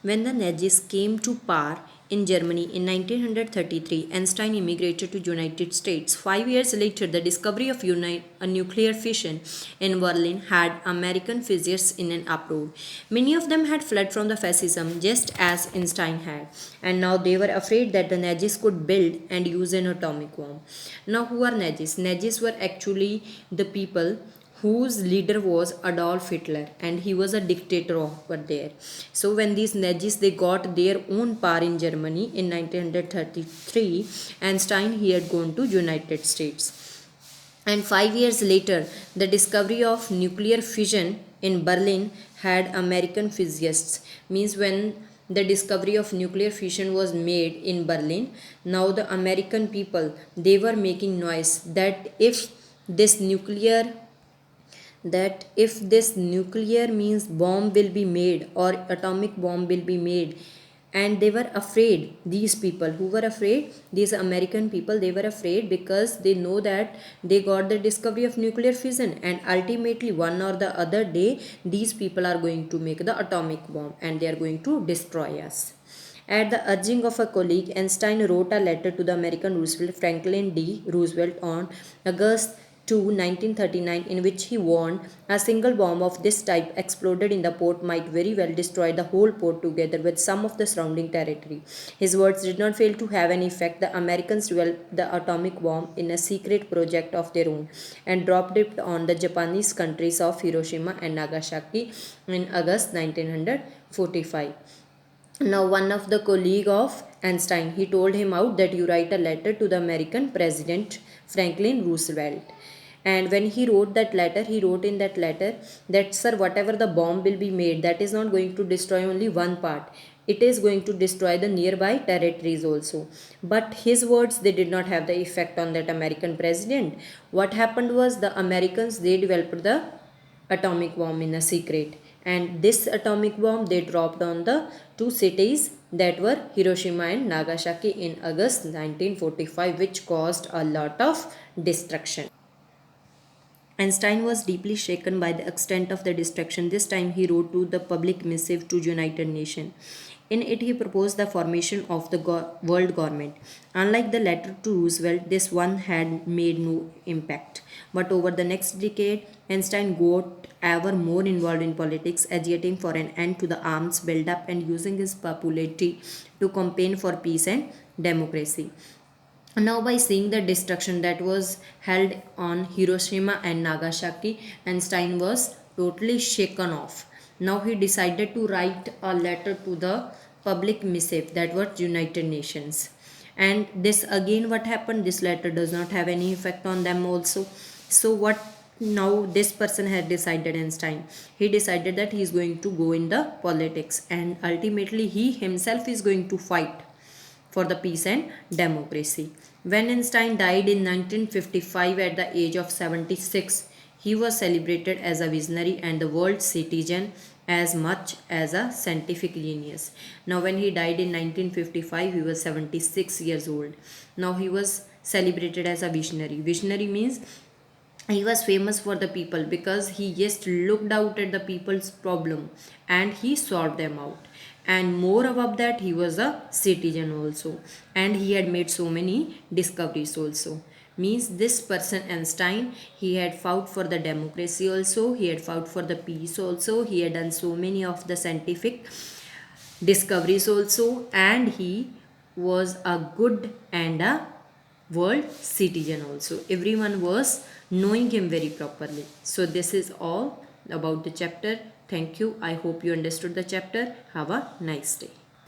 When the Nazis came to power in Germany in 1933, Einstein immigrated to United States. 5 years later, the discovery of a nuclear fission in Berlin had American physicists in an uproar. Many of them had fled from the fascism just as Einstein had, and now they were afraid that the Nazis could build and use an atomic bomb. Now, who are Nazis? Nazis were actually the people whose leader was Adolf Hitler, and he was a dictator over there. So when these Nazis they got their own power in Germany in 1933, Einstein he had gone to United States. And 5 years later, the discovery of nuclear fission in Berlin had American physicists. Means when the discovery of nuclear fission was made in Berlin, now the American people they were making noise that if this nuclear means bomb will be made or atomic bomb will be made, and they were afraid. These people who were afraid, these American people, they were afraid because they know that they got the discovery of nuclear fission, and ultimately one or the other day these people are going to make the atomic bomb and they are going to destroy us. At the urging of a colleague, Einstein wrote a letter to the American Roosevelt, Franklin D. Roosevelt, on August 2, 1939, in which he warned a single bomb of this type exploded in the port might very well destroy the whole port together with some of the surrounding territory. His words did not fail to have an effect. The Americans developed the atomic bomb in a secret project of their own and dropped it on the Japanese countries of Hiroshima and Nagasaki in August 1945. Now one of the colleague of Einstein, he told him out that you write a letter to the American President Franklin Roosevelt. And when he wrote that letter, he wrote in that letter that, sir, whatever the bomb will be made, that is not going to destroy only one part. It is going to destroy the nearby territories also. But his words, they did not have the effect on that American president. What happened was the Americans, they developed the atomic bomb in a secret, and this atomic bomb they dropped on the two cities that were Hiroshima and Nagasaki in August 1945, which caused a lot of destruction. Einstein was deeply shaken by the extent of the destruction. This time he wrote to the public missive to United Nations. In it, he proposed the formation of the world government. Unlike the letter to Roosevelt, this one had made no impact. But over the next decade, Einstein got ever more involved in politics, agitating for an end to the arms buildup and using his popularity to campaign for peace and democracy. Now, by seeing the destruction that was held on Hiroshima and Nagasaki, Einstein was totally shaken off. Now, he decided to write a letter to the public missive, that was United Nations. And this again, what happened? This letter does not have any effect on them also. So, what now this person had decided, Einstein, he decided that he is going to go in the politics, and ultimately he himself is going to fight for the peace and democracy. When Einstein died in 1955 at the age of 76, he was celebrated as a visionary and the world citizen as much as a scientific genius. Now, when he died in 1955, he was 76 years old. Now, he was celebrated as a visionary. Visionary means he was famous for the people because he just looked out at the people's problem and he solved them out. And more above that, he was a citizen also, and he had made so many discoveries also. Means this person Einstein, he had fought for the democracy also, he had fought for the peace also, he had done so many of the scientific discoveries also, and he was a good and a world citizen also. Everyone was knowing him very properly. So this is all about the chapter. Thank you. I hope you understood the chapter. Have a nice day.